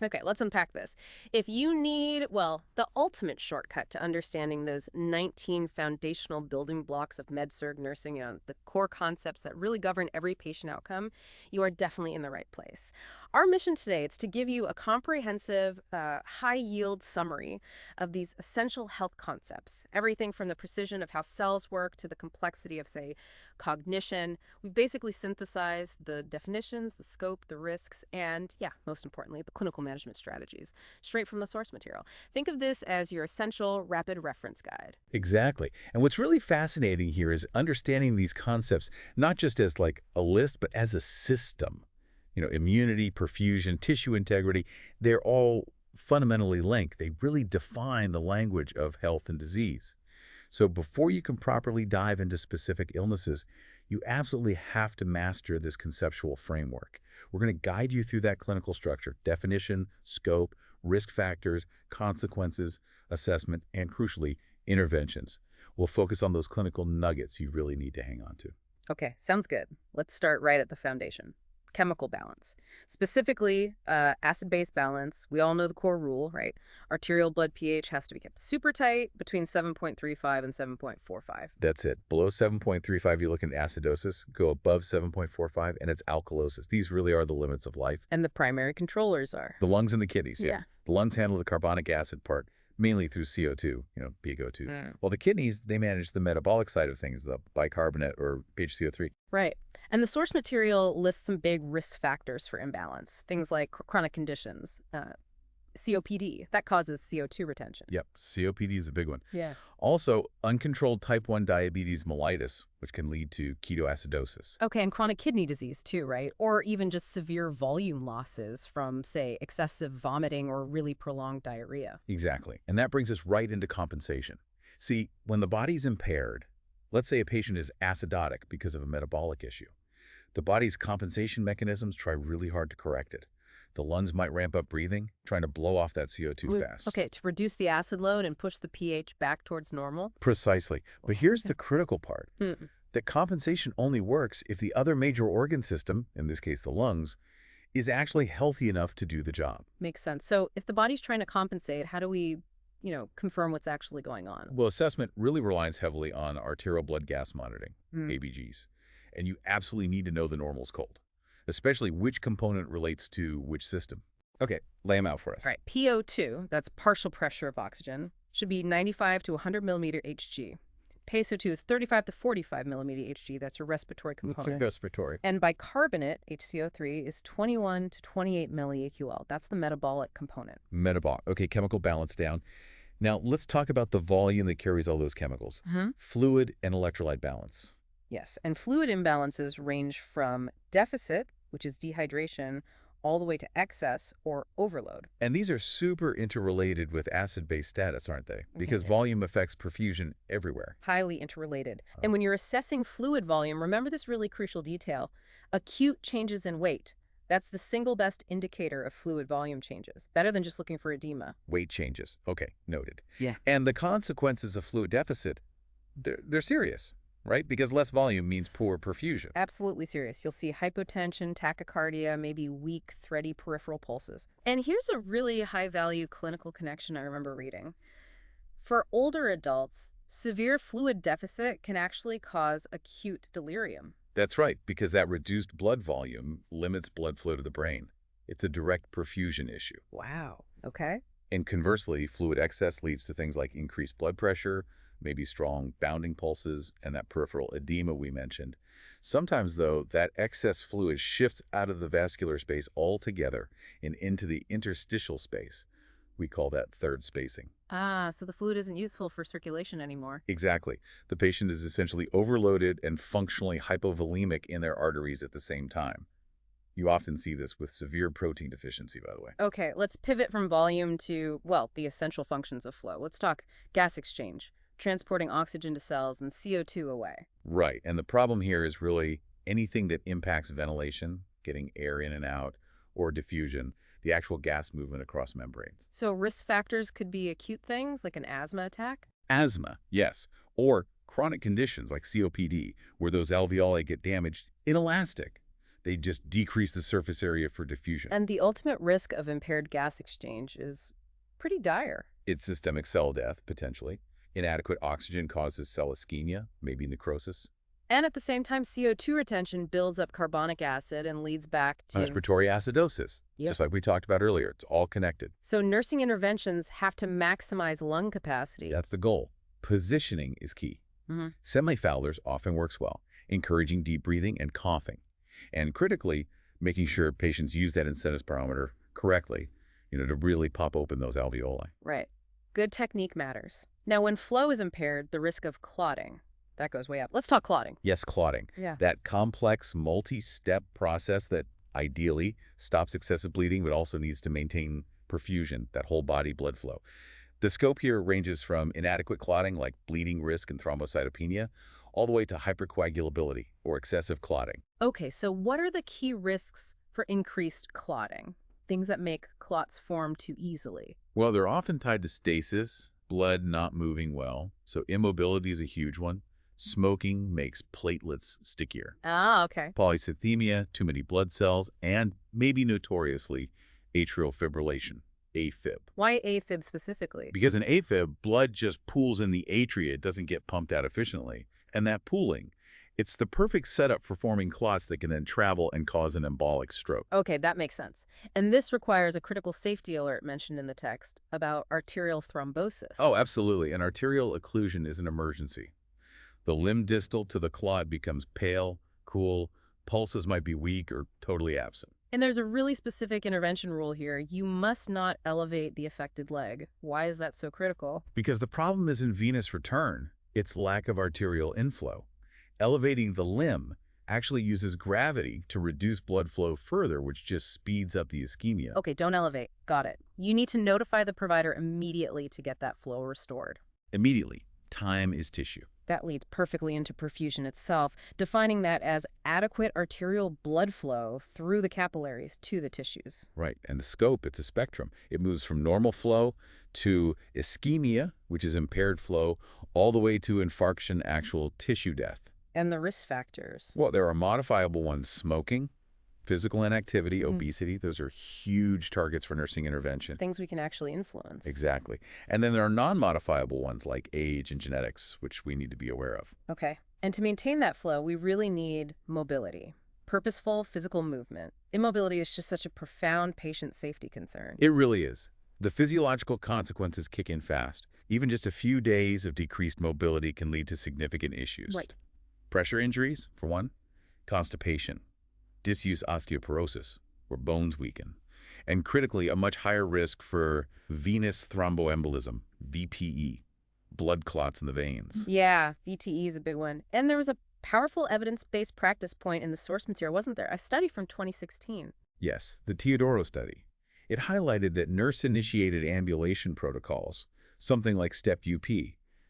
Okay, let's unpack this. If you need, well, the ultimate shortcut to understanding those 19 foundational building blocks of med-surg nursing, the core concepts that really govern every patient outcome, you are definitely in the right place. Our mission today is to give you a comprehensive, high-yield summary of these essential health concepts. Everything from the precision of how cells work to the complexity of, say, cognition. We've basically synthesized the definitions, the scope, the risks, and, yeah, most importantly, the clinical management strategies, straight from the source material. Think of this as your essential rapid reference guide. Exactly. And what's really fascinating here is understanding these concepts not just as like a list, but as a system. Immunity, perfusion, tissue integrity, they're all fundamentally linked. They really define the language of health and disease. So before you can properly dive into specific illnesses, you absolutely have to master this conceptual framework. We're going to guide you through that clinical structure: definition, scope, risk factors, consequences, assessment, and crucially, interventions. We'll focus on those clinical nuggets you really need to hang on to. Okay, sounds good. Let's start right at the foundation. Chemical balance. Specifically, acid-base balance. We all know the core rule, right? Arterial blood pH has to be kept super tight between 7.35 and 7.45. That's it. Below 7.35, you're looking at acidosis. Go above 7.45, and it's alkalosis. These really are the limits of life. And the primary controllers are? The lungs and the kidneys, yeah. Yeah. The lungs handle the carbonic acid part, mainly through CO2, PaCO2. While the kidneys, they manage the metabolic side of things, the bicarbonate or HCO3. Right. And the source material lists some big risk factors for imbalance, things like chronic conditions, COPD, that causes CO2 retention. Yep, COPD is a big one. Yeah. Also, uncontrolled type 1 diabetes mellitus, which can lead to ketoacidosis. Okay, and chronic kidney disease too, right? Or even just severe volume losses from, say, excessive vomiting or really prolonged diarrhea. Exactly. And that brings us right into compensation. See, when the body's impaired, let's say a patient is acidotic because of a metabolic issue, the body's compensation mechanisms try really hard to correct it. The lungs might ramp up breathing, trying to blow off that CO2 fast. Okay, to reduce the acid load and push the pH back towards normal? Precisely. But here's the critical part. That compensation only works if the other major organ system, in this case the lungs, is actually healthy enough to do the job. Makes sense. So if the body's trying to compensate, how do we, confirm what's actually going on? Well, assessment really relies heavily on arterial blood gas monitoring, ABGs. And you absolutely need to know the normals cold, especially which component relates to which system. Okay, lay them out for us. All right, PO2, that's partial pressure of oxygen, should be 95 to 100 millimeter Hg. PaSO2 is 35 to 45 millimeter Hg. That's your respiratory component. Respiratory. And bicarbonate, HCO3, is 21 to 28 milliAQL. That's the metabolic component. Metabolic. Okay, chemical balance down. Now, let's talk about the volume that carries all those chemicals. Fluid and electrolyte balance. Yes, and fluid imbalances range from deficit, which is dehydration, all the way to excess or overload. And these are super interrelated with acid-base status, aren't they? Because volume affects perfusion everywhere. Highly interrelated. And when you're assessing fluid volume, remember this really crucial detail. Acute changes in weight. That's the single best indicator of fluid volume changes. Better than just looking for edema. Weight changes. Okay, noted. Yeah. And the consequences of fluid deficit, they're serious, right? Because less volume means poor perfusion. Absolutely serious. You'll see hypotension, tachycardia, maybe weak, thready peripheral pulses. And here's a really high-value clinical connection I remember reading. For older adults, severe fluid deficit can actually cause acute delirium. That's right, because that reduced blood volume limits blood flow to the brain. It's a direct perfusion issue. Wow. Okay. And conversely, fluid excess leads to things like increased blood pressure, maybe strong bounding pulses, and that peripheral edema we mentioned. Sometimes, though, that excess fluid shifts out of the vascular space altogether and into the interstitial space. We call that third spacing. Ah, so the fluid isn't useful for circulation anymore. Exactly. The patient is essentially overloaded and functionally hypovolemic in their arteries at the same time. You often see this with severe protein deficiency, by the way. Okay, let's pivot from volume to, well, the essential functions of flow. Let's talk gas exchange, transporting oxygen to cells and CO2 away. Right, and the problem here is really anything that impacts ventilation, getting air in and out, or diffusion, the actual gas movement across membranes. So risk factors could be acute things like an asthma attack? Asthma, yes, or chronic conditions like COPD, where those alveoli get damaged, inelastic. They just decrease the surface area for diffusion. And the ultimate risk of impaired gas exchange is pretty dire. It's systemic cell death, potentially. Inadequate oxygen causes cell ischemia, maybe necrosis. And at the same time, CO2 retention builds up carbonic acid and leads back to... Respiratory acidosis, Yep. just like we talked about earlier. It's all connected. So nursing interventions have to maximize lung capacity. That's the goal. Positioning is key. Mm-hmm. Semi-Fowler's often works well, encouraging deep breathing and coughing. And critically, making sure patients use that incentive spirometer correctly, to really pop open those alveoli. Right. Good technique matters. Now, when flow is impaired, the risk of clotting, that goes way up. Let's talk clotting. Yes, clotting. Yeah. That complex, multi-step process that ideally stops excessive bleeding but also needs to maintain perfusion, that whole body blood flow. The scope here ranges from inadequate clotting, like bleeding risk and thrombocytopenia, all the way to hypercoagulability or excessive clotting. Okay, so what are the key risks for increased clotting? Things that make clots form too easily. Well, they're often tied to stasis, blood not moving well, so immobility is a huge one. Smoking makes platelets stickier. Ah, okay. Polycythemia, too many blood cells, and maybe notoriously atrial fibrillation, AFib. Why AFib specifically? Because in AFib, blood just pools in the atria. It doesn't get pumped out efficiently. And that pooling, it's the perfect setup for forming clots that can then travel and cause an embolic stroke. Okay, that makes sense. And this requires a critical safety alert mentioned in the text about arterial thrombosis. Oh, absolutely. An arterial occlusion is an emergency. The limb distal to the clot becomes pale, cool, pulses might be weak or totally absent. And there's a really specific intervention rule here. You must not elevate the affected leg. Why is that so critical? Because the problem isn't venous return, it's lack of arterial inflow. Elevating the limb actually uses gravity to reduce blood flow further, which just speeds up the ischemia. Okay, don't elevate. Got it. You need to notify the provider immediately to get that flow restored. Immediately, time is tissue. That leads perfectly into perfusion itself, defining that as adequate arterial blood flow through the capillaries to the tissues. Right, and the scope, it's a spectrum. It moves from normal flow to ischemia, which is impaired flow, all the way to infarction, actual tissue death. And the risk factors. Well, there are modifiable ones: smoking, physical inactivity, obesity. Those are huge targets for nursing intervention. Things we can actually influence. Exactly. And then there are non-modifiable ones like age and genetics, which we need to be aware of. Okay. And to maintain that flow, we really need mobility, purposeful physical movement. Immobility is just such a profound patient safety concern. It really is. The physiological consequences kick in fast. Even just a few days of decreased mobility can lead to significant issues. Right. Pressure injuries, for one, constipation, disuse osteoporosis, where bones weaken, and critically, a much higher risk for venous thromboembolism, VPE, blood clots in the veins. Yeah, VTE is a big one. And there was a powerful evidence-based practice point in the source material, wasn't there? A study from 2016. Yes, the Teodoro study. It highlighted that nurse-initiated ambulation protocols, something like STEP UP,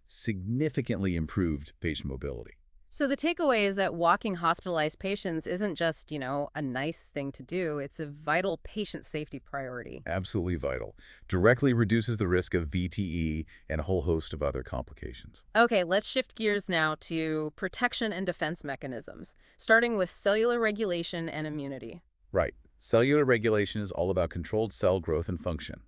significantly improved patient mobility. So the takeaway is that walking hospitalized patients isn't just, a nice thing to do. It's a vital patient safety priority. Absolutely vital. Directly reduces the risk of VTE and a whole host of other complications. Okay, let's shift gears now to protection and defense mechanisms, starting with cellular regulation and immunity. Right. Cellular regulation is all about controlled cell growth and function.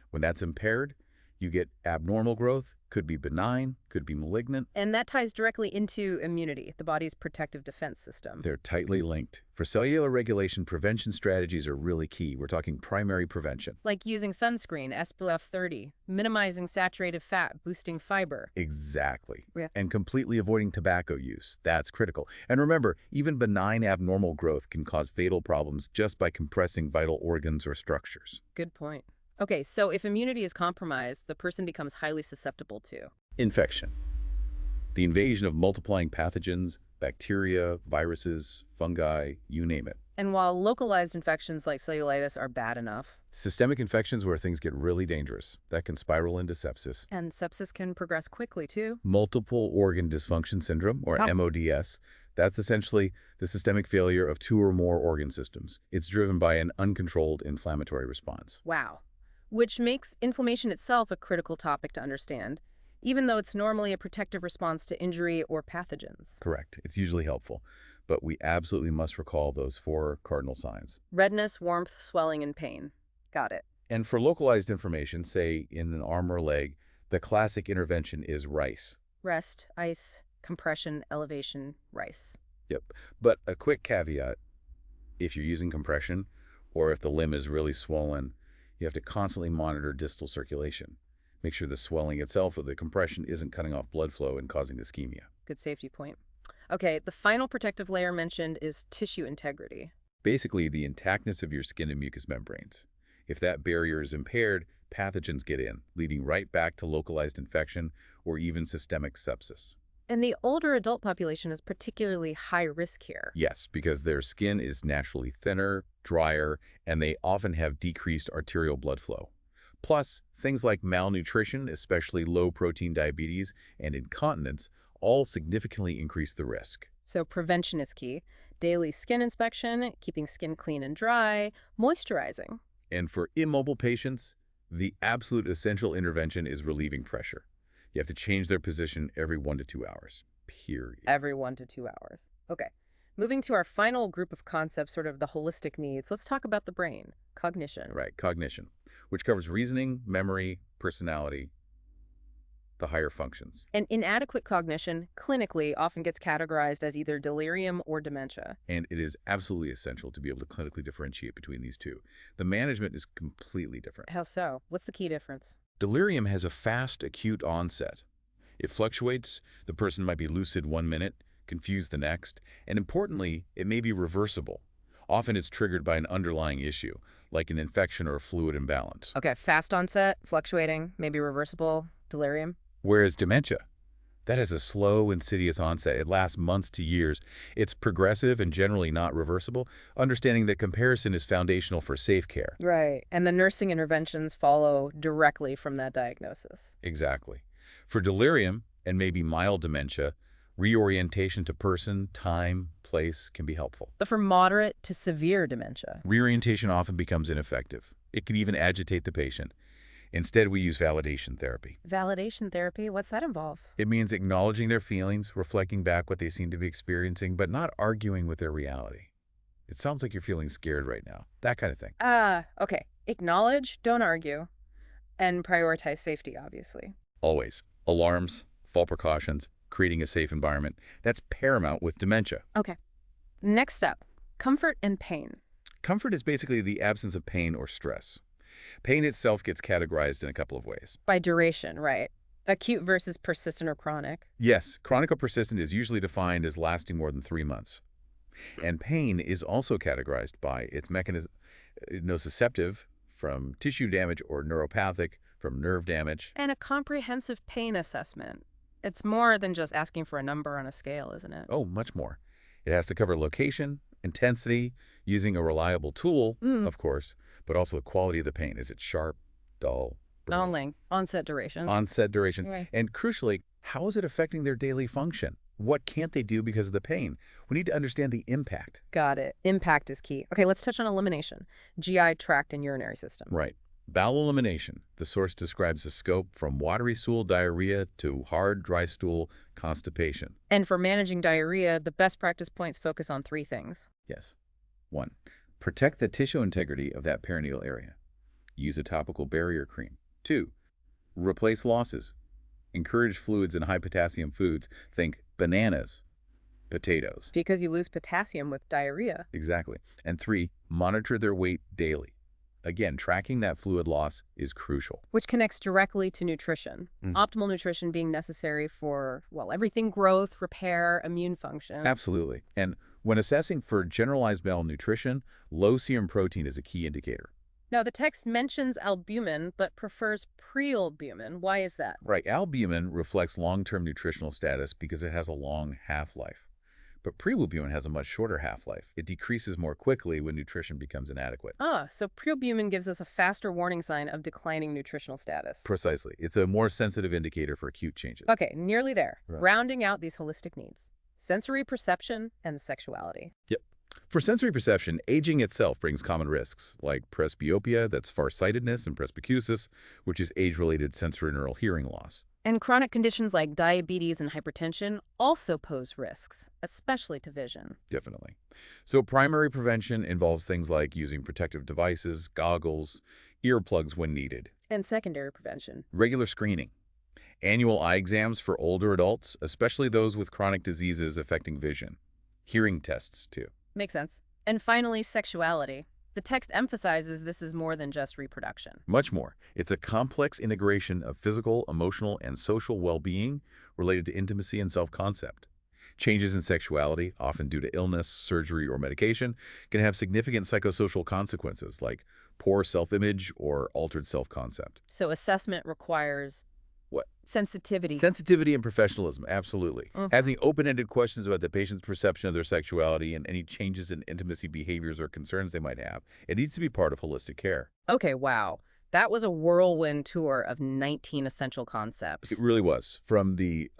When that's impaired, you get abnormal growth, could be benign, could be malignant. And that ties directly into immunity, the body's protective defense system. They're tightly linked. For cellular regulation, prevention strategies are really key. We're talking primary prevention. Like using sunscreen, SPF 30, minimizing saturated fat, boosting fiber. Exactly. Yeah. And completely avoiding tobacco use. That's critical. And remember, even benign abnormal growth can cause fatal problems just by compressing vital organs or structures. Good point. Okay, so if immunity is compromised, the person becomes highly susceptible to infection. The invasion of multiplying pathogens, bacteria, viruses, fungi, you name it. And while localized infections like cellulitis are bad enough, Systemic infections where things get really dangerous. That can spiral into sepsis. and sepsis can progress quickly too. Multiple organ dysfunction syndrome, or MODS, that's essentially the systemic failure of two or more organ systems. It's driven by an uncontrolled inflammatory response. Wow. Which makes inflammation itself a critical topic to understand, even though it's normally a protective response to injury or pathogens. Correct. It's usually helpful. but we absolutely must recall those 4 cardinal signs. Redness, warmth, swelling, and pain. Got it. And for localized inflammation, say in an arm or leg, the classic intervention is RICE. Rest, ice, compression, elevation, rice. Yep. But a quick caveat, if you're using compression or if the limb is really swollen, you have to constantly monitor distal circulation. Make sure the swelling itself or the compression isn't cutting off blood flow and causing ischemia. Good safety point. Okay, the final protective layer mentioned is tissue integrity. Basically, the intactness of your skin and mucous membranes. If that barrier is impaired, pathogens get in, leading right back to localized infection or even systemic sepsis. And the older adult population is particularly high risk here. Yes, because their skin is naturally thinner, drier, and they often have decreased arterial blood flow. Plus, things like malnutrition, especially low-protein diabetes and incontinence, all significantly increase the risk. So prevention is key. Daily skin inspection, keeping skin clean and dry, moisturizing. And for immobile patients, the absolute essential intervention is relieving pressure. You have to change their position every 1 to 2 hours, period. Every 1 to 2 hours. Okay. Moving to our final group of concepts, sort of the holistic needs, let's talk about the brain, cognition. Right, cognition, which covers reasoning, memory, personality, the higher functions. And inadequate cognition, clinically, often gets categorized as either delirium or dementia. And it is absolutely essential to be able to clinically differentiate between these two. The management is completely different. How so? What's the key difference? Delirium has a fast, acute onset. It fluctuates. The person might be lucid 1 minute, confused the next, and importantly, it may be reversible. Often it's triggered by an underlying issue, like an infection or a fluid imbalance. Okay, fast onset, fluctuating, maybe reversible, delirium. Whereas dementia, that has a slow, insidious onset. It lasts months to years. It's progressive and generally not reversible, understanding that comparison is foundational for safe care. Right, and the nursing interventions follow directly from that diagnosis. Exactly. For delirium and maybe mild dementia, reorientation to person, time, place can be helpful. But for moderate to severe dementia, Reorientation often becomes ineffective. It can even agitate the patient. Instead, we use validation therapy. validation therapy, what's that involve? It means acknowledging their feelings, reflecting back what they seem to be experiencing, but not arguing with their reality. It sounds like you're feeling scared right now. That kind of thing. Okay. Acknowledge, don't argue, and prioritize safety, obviously. Always. Alarms, fall precautions, creating a safe environment. That's paramount with dementia. Okay. Next step, comfort and pain. Comfort is basically the absence of pain or stress. Pain itself gets categorized in a couple of ways. By duration, right? Acute versus persistent or chronic. Yes, chronic or persistent is usually defined as lasting more than 3 months. And pain is also categorized by its mechanism, nociceptive, from tissue damage, or neuropathic, from nerve damage. And a comprehensive pain assessment. It's more than just asking for a number on a scale, isn't it? Oh, much more. It has to cover location, intensity, using a reliable tool, of course, but also the quality of the pain. Is it sharp, dull, Not brilliant? only onset duration. Onset duration, Right. and crucially, how is it affecting their daily function? What can't they do because of the pain? We need to understand the impact. Got it. Impact is key. Okay, let's touch on elimination. GI tract and urinary system. Right. Bowel elimination. The source describes the scope from watery stool diarrhea to hard, dry stool constipation. And for managing diarrhea, the best practice points focus on 3 things. Yes. 1. Protect the tissue integrity of that perineal area. Use a topical barrier cream. 2. Replace losses. Encourage fluids in high potassium foods. Think bananas, potatoes. Because you lose potassium with diarrhea. Exactly. And 3. Monitor their weight daily. Again, tracking that fluid loss is crucial. Which connects directly to nutrition. Optimal nutrition being necessary for, well, everything growth, repair, immune function. Absolutely. And when assessing for generalized malnutrition, low serum protein is a key indicator. Now, the text mentions albumin, but prefers prealbumin. Why is that? Right. Albumin reflects long-term nutritional status because it has a long half-life. But prealbumin has a much shorter half-life. It decreases more quickly when nutrition becomes inadequate. So prealbumin gives us a faster warning sign of declining nutritional status. Precisely. It's a more sensitive indicator for acute changes. Okay, nearly there. Right. Rounding out these holistic needs. Sensory perception and sexuality. Yep. For sensory perception, aging itself brings common risks, like presbyopia, that's farsightedness, and presbycusis, which is age-related sensorineural hearing loss. And chronic conditions like diabetes and hypertension also pose risks, especially to vision. Definitely. So primary prevention involves things like using protective devices, goggles, earplugs when needed, And secondary prevention. regular screening, annual eye exams for older adults, especially those with chronic diseases affecting vision, hearing tests too. Makes sense. And finally, sexuality. The text emphasizes this is more than just reproduction. Much more. It's a complex integration of physical, emotional, and social well-being related to intimacy and self-concept. Changes in sexuality, often due to illness, surgery, or medication, can have significant psychosocial consequences like poor self-image or altered self-concept. So assessment requires What? sensitivity. Sensitivity and professionalism, absolutely. Mhm. Asking open-ended questions about the patient's perception of their sexuality and any changes in intimacy behaviors or concerns they might have. It needs to be part of holistic care. Okay, wow. That was a whirlwind tour of 19 essential It concepts. really was. From the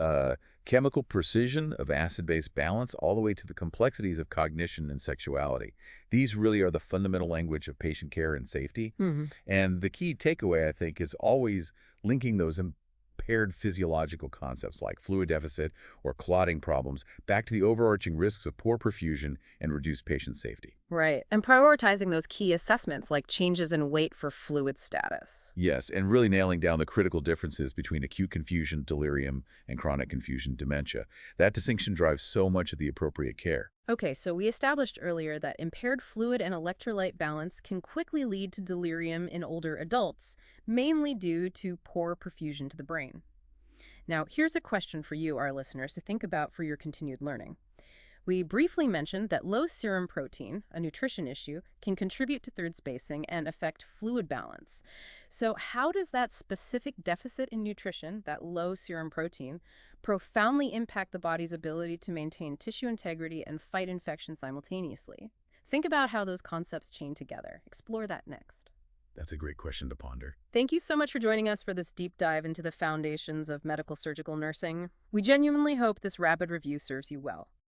chemical precision of acid-base balance all the way to the complexities of cognition and sexuality. These really are the fundamental language of patient care and safety. Hmm. And the key takeaway, I think, is always linking those impaired physiological concepts like fluid deficit or clotting problems back to the overarching risks of poor perfusion and reduced patient safety. Right. And prioritizing those key assessments like changes in weight for fluid status. Yes, and really nailing down the critical differences between acute confusion, delirium, and chronic confusion, dementia. That distinction drives so much of the appropriate care. Okay, so we established earlier that impaired fluid and electrolyte balance can quickly lead to delirium in older adults, mainly due to poor perfusion to the brain. Now, here's a question for you, our listeners, to think about for your continued learning. We briefly mentioned that low serum protein, a nutrition issue, can contribute to third spacing and affect fluid balance. So how does that specific deficit in nutrition, that low serum protein, profoundly impact the body's ability to maintain tissue integrity and fight infection simultaneously? Think about how those concepts chain together. Explore that next. That's a great question to ponder. Thank you so much for joining us for this deep dive into the foundations of medical surgical nursing. We genuinely hope this rapid review serves you well.